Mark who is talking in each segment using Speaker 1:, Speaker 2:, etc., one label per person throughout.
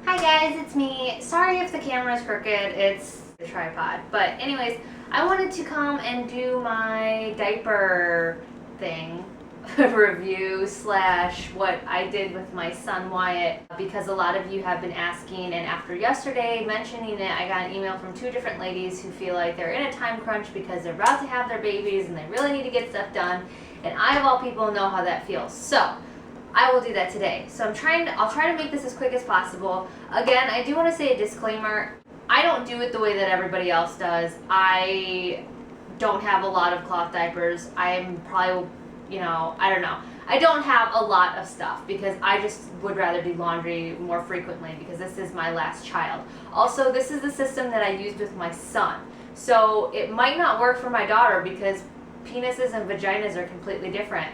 Speaker 1: Hi guys, it's me. Sorry if the camera is crooked, it's the tripod. But anyways, I wanted to come and do my diaper thing, review slash what I did with my son Wyatt, because a lot of you have been asking, and after yesterday mentioning it, I got an email from two different ladies who feel like they're in a time crunch because they're about to have their babies and they really need to get stuff done, and I of all people know how that feels. So I will do that today. So I'll try to make this as quick as possible. Again, I do want to say a disclaimer. I don't do it the way that everybody else does. I don't have a lot of cloth diapers. I'm probably, I don't know. I don't have a lot of stuff because I just would rather do laundry more frequently because this is my last child. Also, this is the system that I used with my son. So it might not work for my daughter because penises and vaginas are completely different,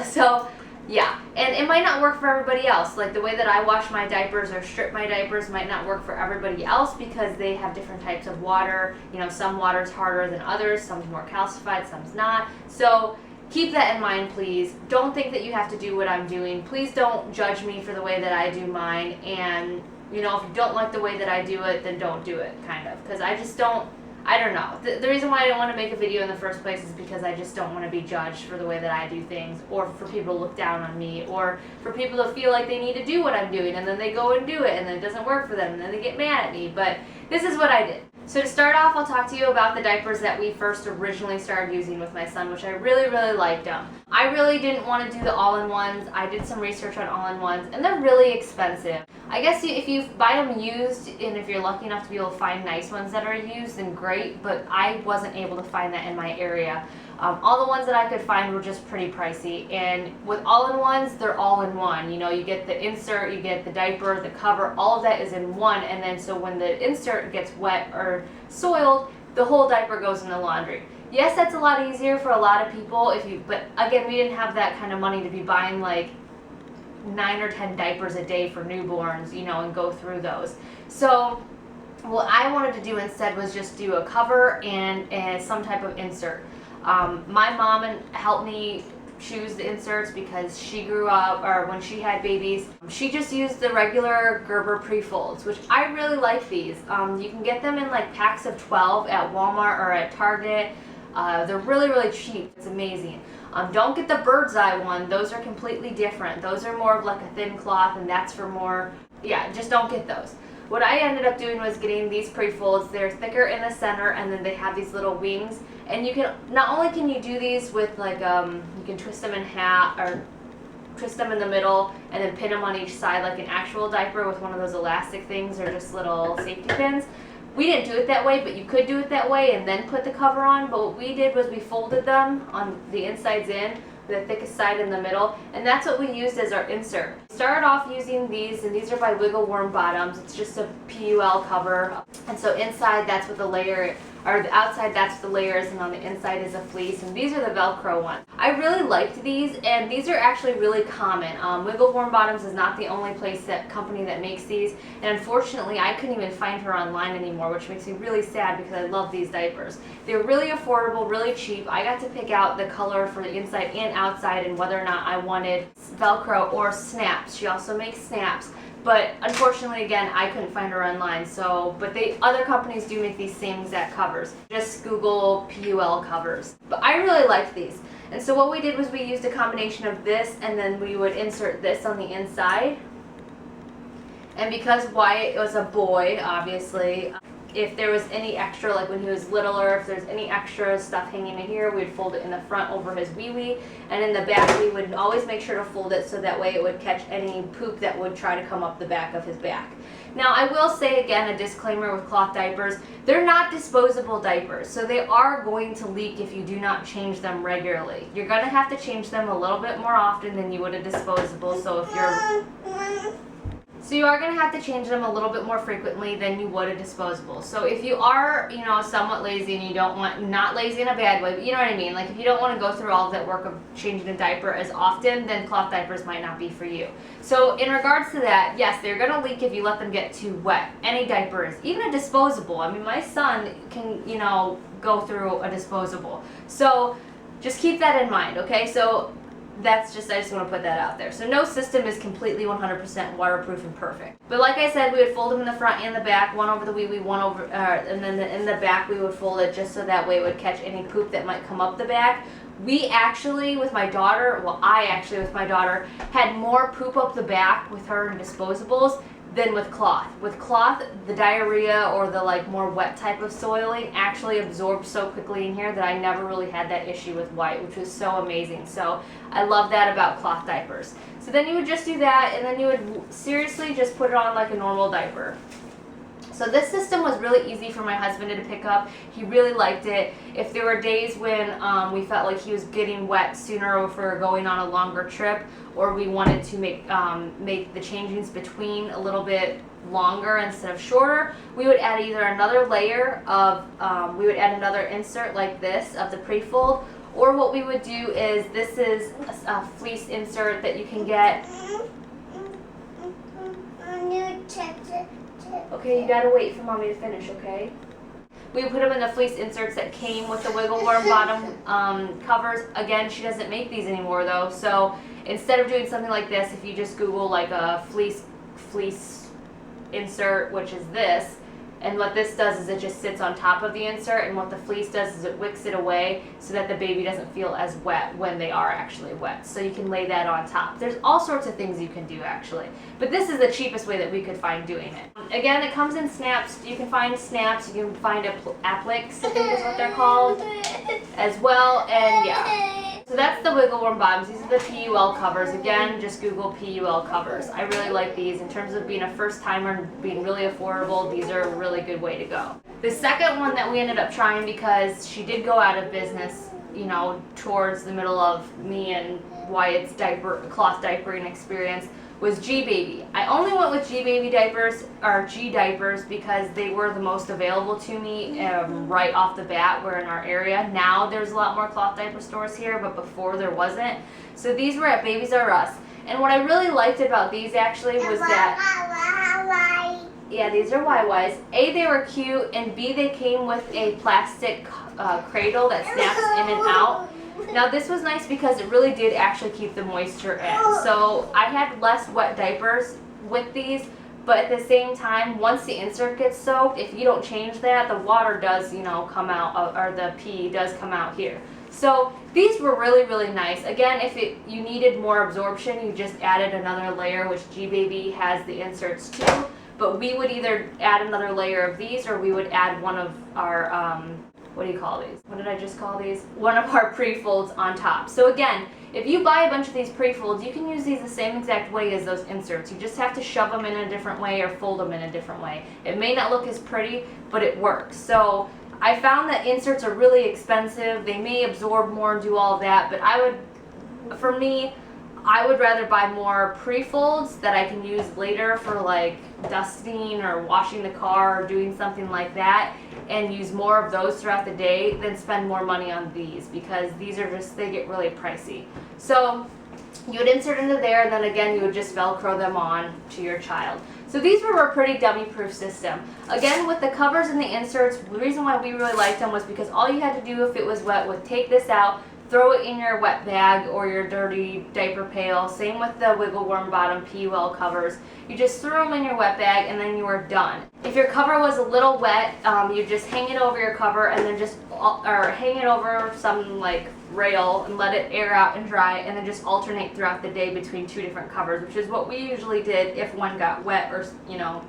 Speaker 1: So yeah, and it might not work for everybody else. Like the way that I wash my diapers or strip my diapers might not work for everybody else because they have different types of water. Some water's harder than others, some's more calcified, some's not. So keep that in mind, please. Don't think that you have to do what I'm doing. Please don't judge me for the way that I do mine. And, if you don't like the way that I do it, then don't do it, kind of. Because I don't know. The reason why I don't want to make a video in the first place is because I just don't want to be judged for the way that I do things, or for people to look down on me, or for people to feel like they need to do what I'm doing and then they go and do it and then it doesn't work for them and then they get mad at me. But this is what I did. So to start off, I'll talk to you about the diapers that we first originally started using with my son, which I really, really liked them. I really didn't want to do the all-in-ones. I did some research on all-in-ones, and they're really expensive. I guess if you buy them used, and if you're lucky enough to be able to find nice ones that are used, then great, but I wasn't able to find that in my area. All the ones that I could find were just pretty pricey, and with all-in-ones, they're all-in-one. You get the insert, you get the diaper, the cover, all of that is in one, and then so when the insert gets wet or soiled, the whole diaper goes in the laundry. Yes, that's a lot easier for a lot of people, but again, we didn't have that kind of money to be buying like 9 or 10 diapers a day for newborns, and go through those. So what I wanted to do instead was just do a cover and some type of insert. My mom helped me choose the inserts because she grew up, or when she had babies, she just used the regular Gerber pre-folds, which I really like these. You can get them in like packs of 12 at Walmart or at Target. They're really, really cheap. It's amazing. Don't get the bird's eye one. Those are completely different. Those are more of like a thin cloth, and that's for more, just don't get those. What I ended up doing was getting these pre-folds. They're thicker in the center, and then they have these little wings. And you can, not only can you do these with like, you can twist them in half, or twist them in the middle, and then pin them on each side like an actual diaper with one of those elastic things, or just little safety pins. We didn't do it that way, but you could do it that way and then put the cover on. But what we did was we folded them on the insides in, the thickest side in the middle, and that's what we used as our insert. We started off using these, and these are by Wiggle Worm Bottoms. It's just a PUL cover, and so inside that's what the layer, or the outside that's what the layer is, and on the inside is a fleece, and these are the Velcro ones. I really liked these, and these are actually really common. Wiggle Worm Bottoms is not the only company that makes these, and unfortunately I couldn't even find her online anymore, which makes me really sad because I love these diapers. They're really affordable, really cheap. I got to pick out the color for the inside and outside and whether or not I wanted Velcro or snaps. She also makes snaps. But unfortunately, again, I couldn't find her online. But other companies do make these same exact covers. Just Google PUL covers. But I really liked these. And so what we did was we used a combination of this, and then we would insert this on the inside. And because Wyatt was a boy, obviously, if there was any extra, like when he was littler, if there's any extra stuff hanging in here, we'd fold it in the front over his wee-wee, and in the back we would always make sure to fold it so that way it would catch any poop that would try to come up the back of his back. Now I will say again, a disclaimer with cloth diapers, they're not disposable diapers, so they are going to leak if you do not change them regularly. You're going to have to change them a little bit more often than you would a disposable, So you are going to have to change them a little bit more frequently than you would a disposable. So if you are, somewhat lazy and you don't want, not lazy in a bad way, but you know what I mean, like if you don't want to go through all of that work of changing a diaper as often, then cloth diapers might not be for you. So in regards to that, yes, they're going to leak if you let them get too wet. Any diaper is, even a disposable. I mean, my son can, go through a disposable. So just keep that in mind, okay? So that's just, I just want to put that out there. So no system is completely 100% waterproof and perfect. But like I said, we would fold them in the front and the back, one over the wee wee, one over, and then in the back we would fold it just so that way it would catch any poop that might come up the back. We actually, with my daughter, well, I actually with my daughter, had more poop up the back with her and disposables than with cloth. With cloth, the diarrhea or the like more wet type of soiling actually absorbed so quickly in here that I never really had that issue with Wyatt, which was so amazing. So I love that about cloth diapers. So then you would just do that, and then you would seriously just put it on like a normal diaper. So this system was really easy for my husband to pick up. He really liked it. If there were days when we felt like he was getting wet sooner, or if we were going on a longer trip, or we wanted to make the changings between a little bit longer instead of shorter, we would add either another layer of, we would add another insert like this of the pre-fold, or what we would do is, this is a fleece insert that you can get. Okay, you gotta wait for mommy to finish, okay? We would put them in the fleece inserts that came with the wiggle worm bottom covers. Again, she doesn't make these anymore though, so instead of doing something like this, if you just Google like a fleece insert, which is this, and what this does is it just sits on top of the insert, and what the fleece does is it wicks it away so that the baby doesn't feel as wet when they are actually wet. So you can lay that on top. There's all sorts of things you can do actually, but this is the cheapest way that we could find doing it. Again, it comes in snaps. You can find snaps, you can find appliques, I think is what they're called, as well, and yeah. So that's the wiggle worm bottoms. These are the PUL covers. Again, just Google PUL covers. I really like these in terms of being a first timer and being really affordable. These are a really good way to go. The second one that we ended up trying, because she did go out of business, you know, towards the middle of me and Wyatt's cloth diapering experience, was G-Baby. I only went with G-Baby diapers, or G-Diapers, because they were the most available to me right off the bat. We're in our area. Now there's a lot more cloth diaper stores here, but before there wasn't. So these were at Babies R Us. And what I really liked about these actually was that, yeah, these are YYs. A, they were cute, and B, they came with a plastic cradle that snaps in and out. Now this was nice because it really did actually keep the moisture in. So I had less wet diapers with these, but at the same time, once the insert gets soaked, if you don't change that, the water does, you know, come out, or the pee does come out here. So these were really, really nice. Again, if you needed more absorption, you just added another layer, which G-Baby has the inserts too. But we would either add another layer of these, or we would add one of our, what do you call these? What did I just call these? One of our pre-folds on top. So again, if you buy a bunch of these pre-folds, you can use these the same exact way as those inserts. You just have to shove them in a different way or fold them in a different way. It may not look as pretty, but it works. So I found that inserts are really expensive. They may absorb more and do all of that, but for me, I would rather buy more pre-folds that I can use later for like dusting or washing the car or doing something like that, and use more of those throughout the day than spend more money on these, because these are just, they get really pricey. So you would insert into there, and then again you would just Velcro them on to your child. So these were a pretty dummy-proof system. Again, with the covers and the inserts, the reason why we really liked them was because all you had to do if it was wet was take this out, throw it in your wet bag or your dirty diaper pail. Same with the wiggle worm bottom PUL covers. You just threw them in your wet bag and then you were done. If your cover was a little wet, you just hang it over your cover and then just, or hang it over some like rail and let it air out and dry, and then just alternate throughout the day between two different covers, which is what we usually did if one got wet or, you know,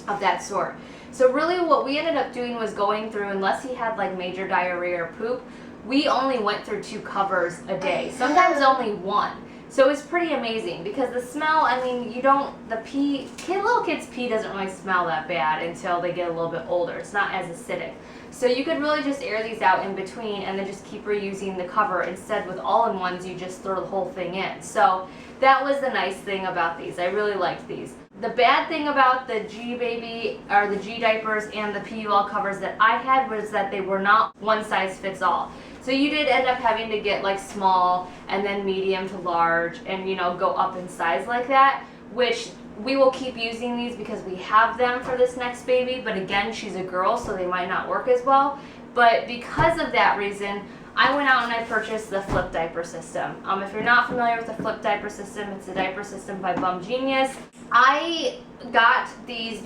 Speaker 1: of that sort. So really what we ended up doing was going through, unless he had like major diarrhea or poop, we only went through 2 covers a day, sometimes only 1. So it's pretty amazing because the smell, I mean, you don't, little kids' pee doesn't really smell that bad until they get a little bit older. It's not as acidic. So you could really just air these out in between and then just keep reusing the cover. Instead, with all-in-ones, you just throw the whole thing in. So that was the nice thing about these. I really liked these. The bad thing about the G-Baby, or the G-Diapers and the PUL covers that I had was that they were not one size fits all. So you did end up having to get like small and then medium to large and, you know, go up in size like that, which we will keep using these because we have them for this next baby, but again, she's a girl, so they might not work as well. But because of that reason, I went out and I purchased the flip diaper system. If you're not familiar with the flip diaper system, it's a diaper system by Bum Genius. I got these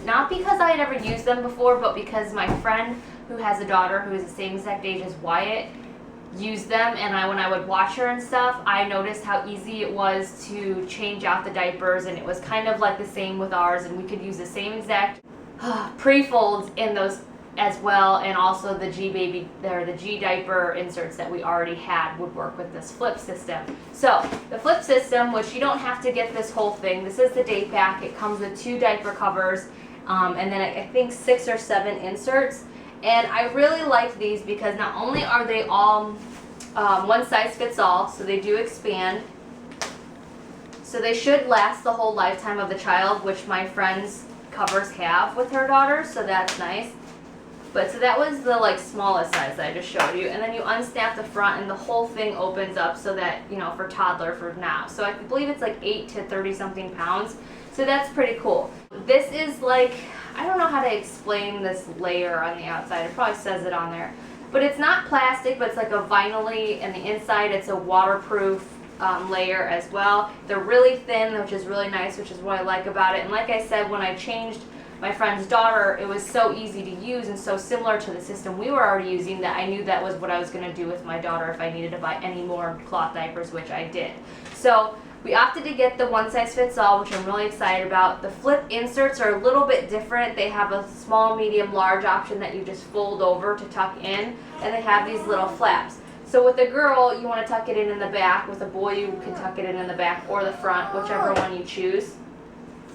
Speaker 1: not because I had ever used them before, but because my friend who has a daughter who is the same exact age as Wyatt used them, and when I would watch her and stuff, I noticed how easy it was to change out the diapers, and it was kind of like the same with ours, and we could use the same exact pre-folds in those as well, and also the G diaper inserts that we already had would work with this flip system. So the flip system, which you don't have to get this whole thing, this is the day pack. It comes with 2 diaper covers, and then I think 6 or 7 inserts. And I really like these because not only are they all one size fits all, so they do expand, so they should last the whole lifetime of the child, which my friend's covers have with her daughter, so that's nice. But so that was the like smallest size that I just showed you, and then you unsnap the front and the whole thing opens up so that, you know, for toddler for now. So I believe it's like 8 to 30 something pounds, so that's pretty cool. This is like, I don't know how to explain this layer on the outside, it probably says it on there, but it's not plastic, but it's like a vinyl-y, and the inside it's a waterproof layer as well. They're really thin, which is really nice, which is what I like about it. And like I said, when I changed my friend's daughter, it was so easy to use and so similar to the system we were already using that I knew that was what I was going to do with my daughter if I needed to buy any more cloth diapers, which I did. So we opted to get the one size fits all, which I'm really excited about. The flip inserts are a little bit different. They have a small, medium, large option that you just fold over to tuck in, and they have these little flaps. So with a girl, you want to tuck it in the back. With a boy, you can tuck it in the back or the front, whichever one you choose.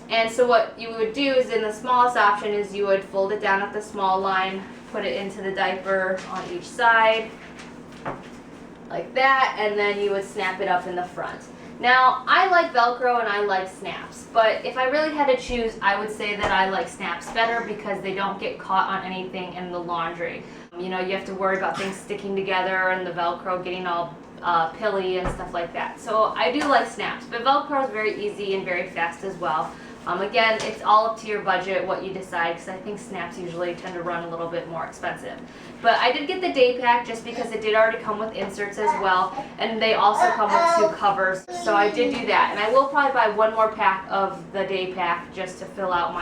Speaker 1: And so what you would do is, in the smallest option, is you would fold it down at the small line, put it into the diaper on each side, like that, and then you would snap it up in the front. Now, I like Velcro and I like snaps, but if I really had to choose, I would say that I like snaps better because they don't get caught on anything in the laundry. You know, you have to worry about things sticking together and the Velcro getting all pilly and stuff like that. So I do like snaps, but Velcro is very easy and very fast as well. Again, it's all up to your budget, what you decide, because I think snaps usually tend to run a little bit more expensive. But I did get the day pack just because it did already come with inserts as well, and they also come with 2 covers, so I did do that. And I will probably buy 1 more pack of the day pack just to fill out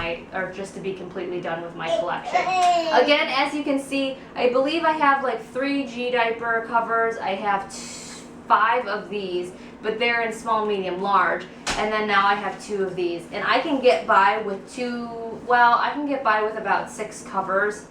Speaker 1: just to be completely done with my collection. Again, as you can see, I believe I have like 3 G diaper covers. I have 5 of these, but they're in small, medium, large. And then now I have 2 of these, and I can get by with about 6 covers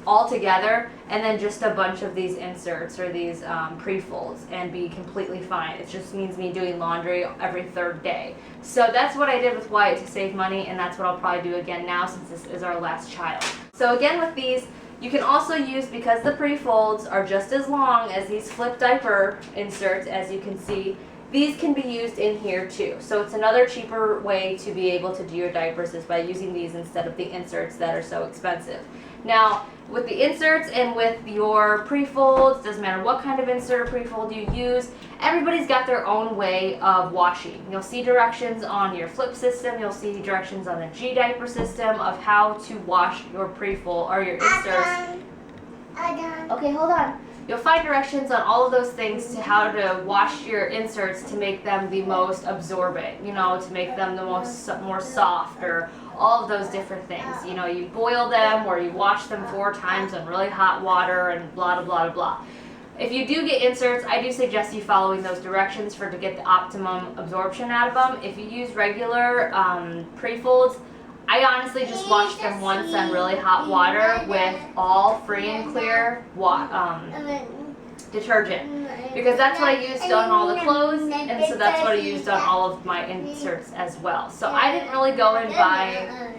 Speaker 1: all together, and then just a bunch of these inserts or these pre-folds, and be completely fine. It just means me doing laundry every 3rd day. So that's what I did with Wyatt to save money, and that's what I'll probably do again now since this is our last child. So again, with these, you can also use, because the pre-folds are just as long as these flip diaper inserts, as you can see, these can be used in here too. So it's another cheaper way to be able to do your diapers is by using these instead of the inserts that are so expensive. Now, with the inserts and with your pre-folds, doesn't matter what kind of insert or pre-fold you use, everybody's got their own way of washing. You'll see directions on your flip system, you'll see directions on the G diaper system of how to wash your pre-fold or your inserts. Okay, hold on. You'll find directions on all of those things to how to wash your inserts to make them the most absorbent, you know, to make them the more soft, or all of those different things. You know, you boil them or you wash them 4 times in really hot water and blah, blah, blah, blah. If you do get inserts, I do suggest you following those directions to get the optimum absorption out of them. If you use regular pre-folds, I honestly just wash them once on really hot water with all free and clear detergent, because that's what I used on all the clothes, and so that's what I used on all of my inserts as well. So I didn't really go and buy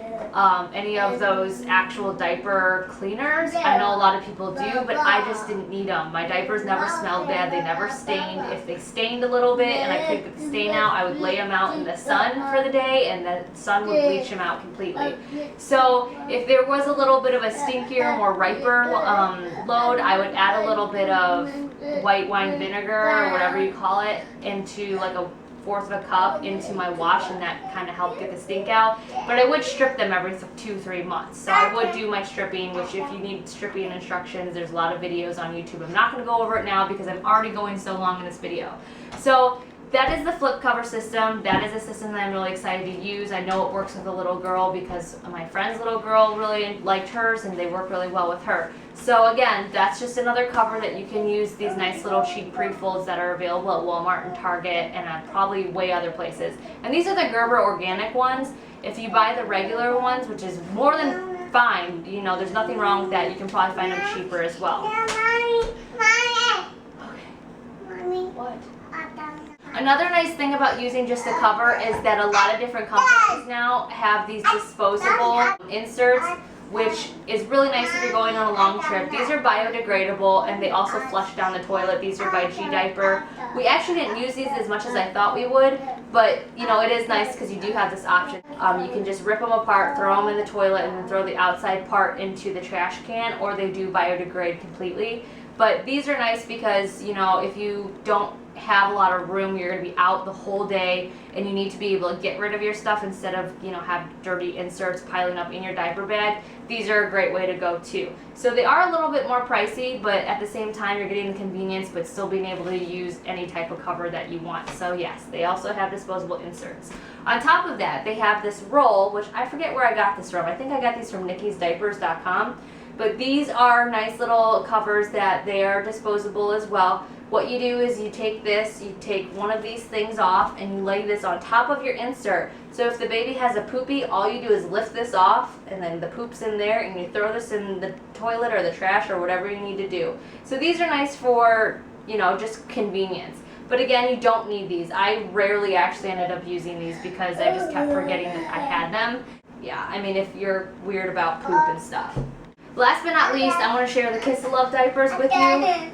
Speaker 1: any of those actual diaper cleaners. I know a lot of people do, but I just didn't need them. My diapers never smelled bad, they never stained. If they stained a little bit and I couldn't get the stain out, I would lay them out in the sun for the day, and the sun would bleach them out completely. So if there was a little bit of a stinkier, more riper load, I would add a little bit of white wine vinegar, or whatever you call it, into like a 1/4 of a cup into my wash, and that kind of helped get the stink out. But I would strip them every 2-3 months. So I would do my stripping, which if you need stripping instructions, there's a lot of videos on YouTube. I'm not going to go over it now because I'm already going so long in this video. So that is the flip cover system. That is a system that I'm really excited to use. I know it works with a little girl because my friend's little girl really liked hers and they work really well with her. So again, that's just another cover that you can use, these nice little cheap pre-folds that are available at Walmart and Target and at probably way other places. And these are the Gerber organic ones. If you buy the regular ones, which is more than fine, you know, there's nothing wrong with that. You can probably find them cheaper as well. Okay. What? Another nice thing about using just a cover is that a lot of different companies now have these disposable inserts, which is really nice if you're going on a long trip. These are biodegradable and they also flush down the toilet. These are by Diaper. We actually didn't use these as much as I thought we would, but you know, it is nice because you do have this option. You can just rip them apart, throw them in the toilet, and then throw the outside part into the trash can, or they do biodegrade completely. But these are nice because, you know, if you don't have a lot of room, you're going to be out the whole day and you need to be able to get rid of your stuff instead of, you know, have dirty inserts piling up in your diaper bag. These are a great way to go too. So they are a little bit more pricey, but at the same time you're getting the convenience but still being able to use any type of cover that you want. So yes, they also have disposable inserts. On top of that, they have this roll, which I forget where I got this from. I think I got these from nickysdiapers.com. But these are nice little covers that they are disposable as well. What you do is you take this, you take one of these things off and you lay this on top of your insert. So if the baby has a poopy, all you do is lift this off and then the poop's in there and you throw this in the toilet or the trash or whatever you need to do. So these are nice for, you know, just convenience. But again, you don't need these. I rarely actually ended up using these because I just kept forgetting that I had them. Yeah, I mean, if you're weird about poop and stuff. Last but not least, I want to share the Kissaluvs diapers with you.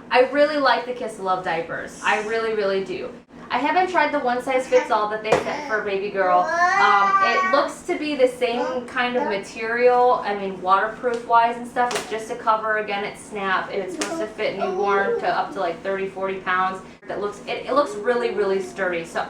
Speaker 1: I really like the Kissaluvs diapers. I really, really do. I haven't tried the one size fits all that they sent for a baby girl. It looks to be the same kind of material. I mean, waterproof wise and stuff. It's just a cover. Again, it's snap. It's supposed to fit newborn to up to like 30-40 pounds. It looks really, really sturdy. So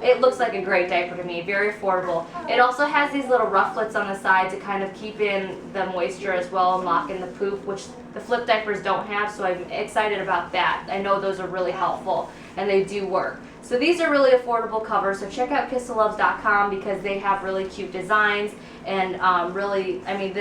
Speaker 1: it looks like a great diaper to me. Very affordable. It also has these little rufflets on the side to kind of keep in the moisture as well and lock in the poop, which the flip diapers don't have. So I'm excited about that. I know those are really helpful and they do work. So these are really affordable covers. So check out Kissaluvs.com because they have really cute designs and really, I mean,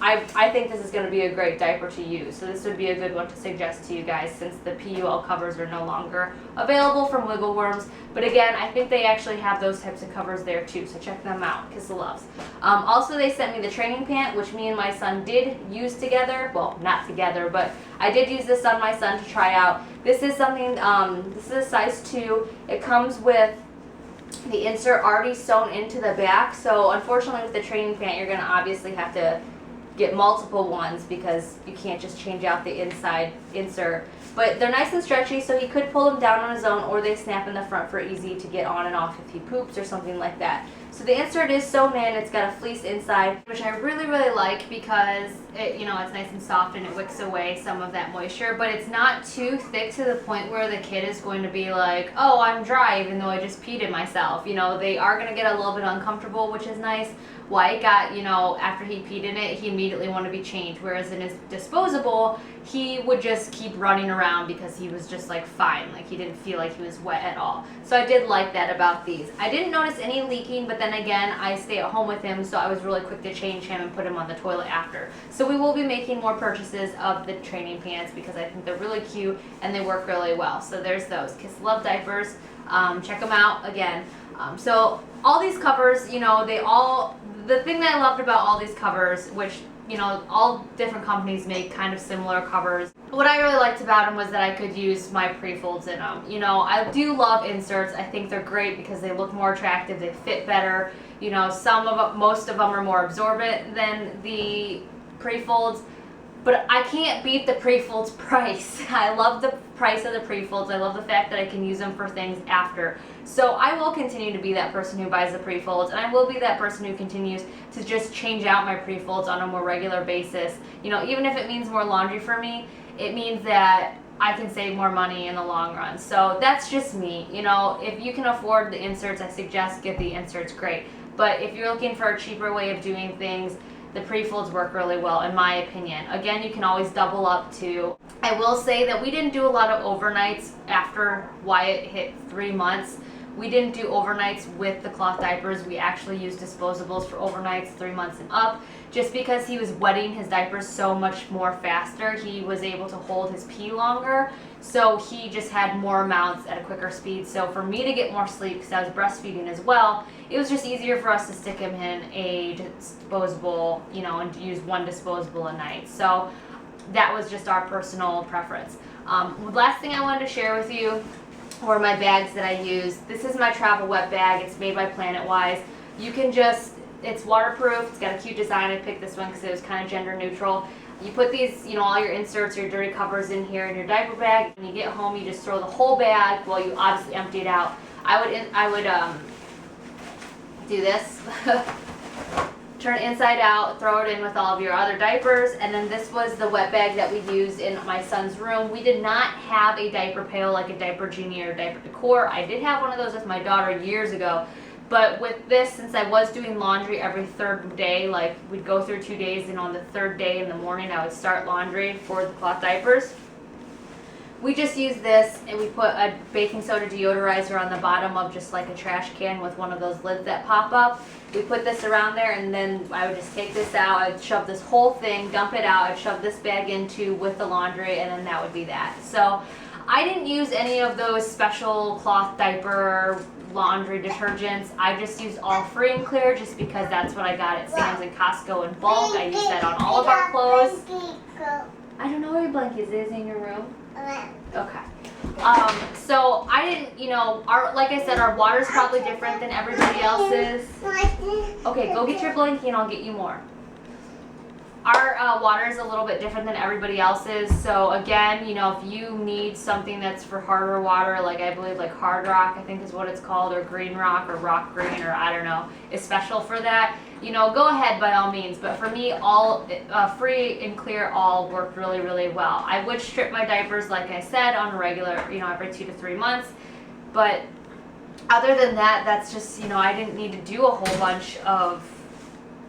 Speaker 1: I think this is going to be a great diaper to use. So this would be a good one to suggest to you guys since the PUL covers are no longer available from Wiggle Worms. But again, I think they actually have those types of covers there too. So check them out, Kissaluvs. Also, they sent me the training pant, which me and my son did use together. Well, not together, but I did use this on my son to try out. This is something, this is a size 2. It comes with the insert already sewn into the back. So unfortunately with the training pant, you're going to obviously have to get multiple ones because you can't just change out the inside insert. But they're nice and stretchy, so he could pull them down on his own, or they snap in the front for easy to get on and off if he poops or something like that. So the insert is sewn in. It's got a fleece inside, which I really, really like because it, you know, it's nice and soft and it wicks away some of that moisture. But it's not too thick to the point where the kid is going to be like, "Oh, I'm dry," even though I just peed in myself. You know, they are going to get a little bit uncomfortable, which is nice. Wyatt got, you know, after he peed in it, he immediately wanted to be changed. Whereas in his disposable, he would just keep running around because he was just like fine. Like he didn't feel like he was wet at all. So I did like that about these. I didn't notice any leaking, but then again, I stay at home with him, so I was really quick to change him and put him on the toilet after. So we will be making more purchases of the training pants because I think they're really cute and they work really well. So there's those Kissaluvs diapers. Check them out again. So all these covers, you know, the thing that I loved about all these covers, which, you know, all different companies make kind of similar covers. What I really liked about them was that I could use my pre-folds in them. You know, I do love inserts. I think they're great because they look more attractive, they fit better. You know, most of them are more absorbent than the pre-folds. But I can't beat the pre-folds price. I love the price of the pre-folds. I love the fact that I can use them for things after. So I will continue to be that person who buys the pre-folds, and I will be that person who continues to just change out my pre-folds on a more regular basis. You know, even if it means more laundry for me, it means that I can save more money in the long run. So that's just me. You know, if you can afford the inserts, I suggest get the inserts, great. But if you're looking for a cheaper way of doing things, the pre-folds work really well, in my opinion. Again, you can always double up too. I will say that we didn't do a lot of overnights after Wyatt hit 3 months. We didn't do overnights with the cloth diapers. We actually used disposables for overnights 3 months and up, just because he was wetting his diapers so much more faster. He was able to hold his pee longer, so he just had more amounts at a quicker speed. So for me to get more sleep, because I was breastfeeding as well, it was just easier for us to stick him in a disposable, you know, and use one disposable a night. So that was just our personal preference. Last thing I wanted to share with you were my bags that I use. This is my travel wet bag. It's made by PlanetWise. You can just, it's waterproof. It's got a cute design. I picked this one because it was kind of gender neutral. You put these, you know, all your inserts, your dirty covers in here in your diaper bag. When you get home, you just throw the whole bag. Well, you obviously empty it out. I would do this. Turn it inside out, throw it in with all of your other diapers, and then this was the wet bag that we used in my son's room. We did not have a diaper pail like a Diaper Genie or Diaper Decor. I did have one of those with my daughter years ago, but with this, since I was doing laundry every third day, like we'd go through 2 days, and on the third day in the morning I would start laundry for the cloth diapers. We just used this, and we put a baking soda deodorizer on the bottom of just like a trash can with one of those lids that pop up. We put this around there, and then I would just take this out, I'd shove this whole thing, dump it out, I'd shove this bag into with the laundry, and then that would be that. So I didn't use any of those special cloth diaper laundry detergents. I just used all free and clear just because that's what I got at Sam's and Costco in bulk. I use that on all of our clothes. I don't know where your blanket is in your room. Okay. So I didn't, you know, like I said, our water's probably different than everybody else's. Okay, go get your blanket and I'll get you more. Our water is a little bit different than everybody else's. So again, you know, if you need something that's for harder water, like I believe like Hard Rock, I think is what it's called, or Green Rock or Rock Green, or I don't know, is special for that, you know, go ahead by all means. But for me, all free and clear all worked really, really well. I would strip my diapers, like I said, on a regular, you know, every 2 to 3 months. But other than that, that's just, you know, I didn't need to do a whole bunch of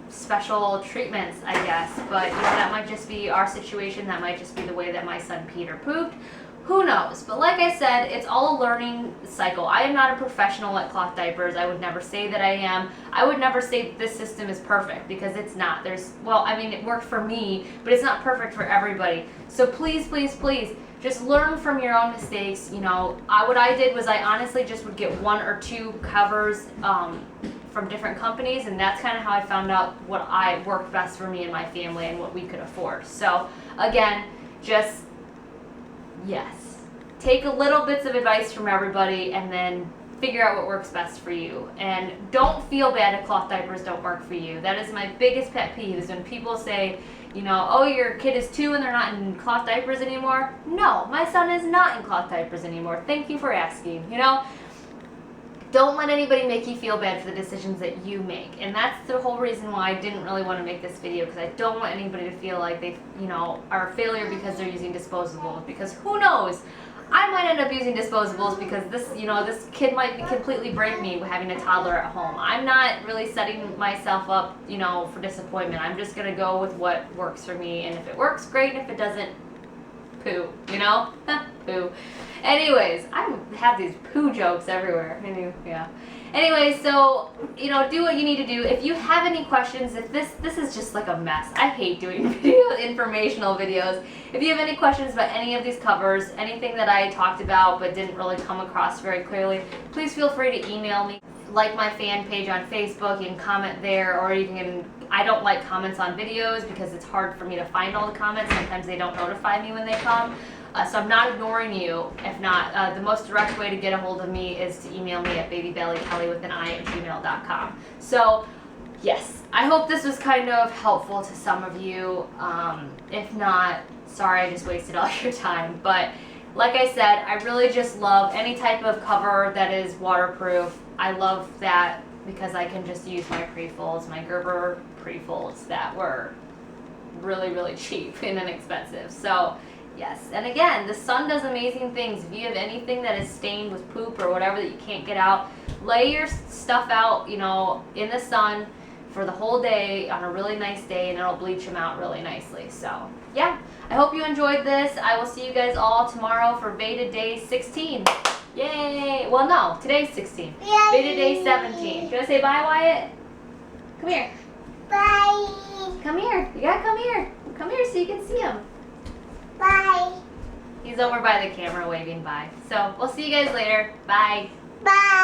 Speaker 1: special treatments, I guess. But you know, that might just be our situation. That might just be the way that my son Peter pooped. Who knows? But like I said, it's all a learning cycle. I am not a professional at cloth diapers. I would never say that I am. I would never say that this system is perfect, because it's not. Well, I mean, it worked for me, but it's not perfect for everybody. So please, please, please, just learn from your own mistakes. You know, what I did was I honestly just would get 1 or 2 covers from different companies, and that's kind of how I found out what worked best for me and my family and what we could afford. So again, just yes, take a little bits of advice from everybody and then figure out what works best for you. And don't feel bad if cloth diapers don't work for you. That is my biggest pet peeve, is when people say, you know, oh, your kid is 2 and they're not in cloth diapers anymore. No, my son is not in cloth diapers anymore. Thank you for asking. You know, don't let anybody make you feel bad for the decisions that you make. And that's the whole reason why I didn't really want to make this video, because I don't want anybody to feel like they, you know, are a failure because they're using disposables. Because who knows? I might end up using disposables because this, you know, this kid might completely break me having a toddler at home. I'm not really setting myself up, you know, for disappointment. I'm just gonna go with what works for me, and if it works, great. And if it doesn't, poo, you know? Poo. Anyways, I have these poo jokes everywhere. Yeah. Anyway, so, you know, do what you need to do. If you have any questions, if this is just like a mess. I hate doing informational videos. If you have any questions about any of these covers, anything that I talked about but didn't really come across very clearly, please feel free to email me. Like my fan page on Facebook, you can comment there, or you can, I don't like comments on videos because it's hard for me to find all the comments. Sometimes they don't notify me when they come. So I'm not ignoring you. If not, the most direct way to get a hold of me is to email me at babybellykelli with an I at gmail.com. So yes, I hope this was kind of helpful to some of you. If not, sorry, I just wasted all your time. But like I said, I really just love any type of cover that is waterproof. I love that because I can just use my pre-folds, my Gerber pre-folds that were really, really cheap and inexpensive. So Yes, and again, the sun does amazing things. If you have anything that is stained with poop or whatever that you can't get out, lay your stuff out, you know, in the sun for the whole day on a really nice day, and it'll bleach them out really nicely. So, yeah, I hope you enjoyed this. I will see you guys all tomorrow for VEDA Day 16. Yay! Well, no, today's 16. VEDA Day 17. You want to say bye, Wyatt? Come here.
Speaker 2: Bye.
Speaker 1: Come here. You gotta come here. Come here so you can see him.
Speaker 2: Bye.
Speaker 1: He's over by the camera waving bye. So, we'll see you guys later. Bye.
Speaker 2: Bye.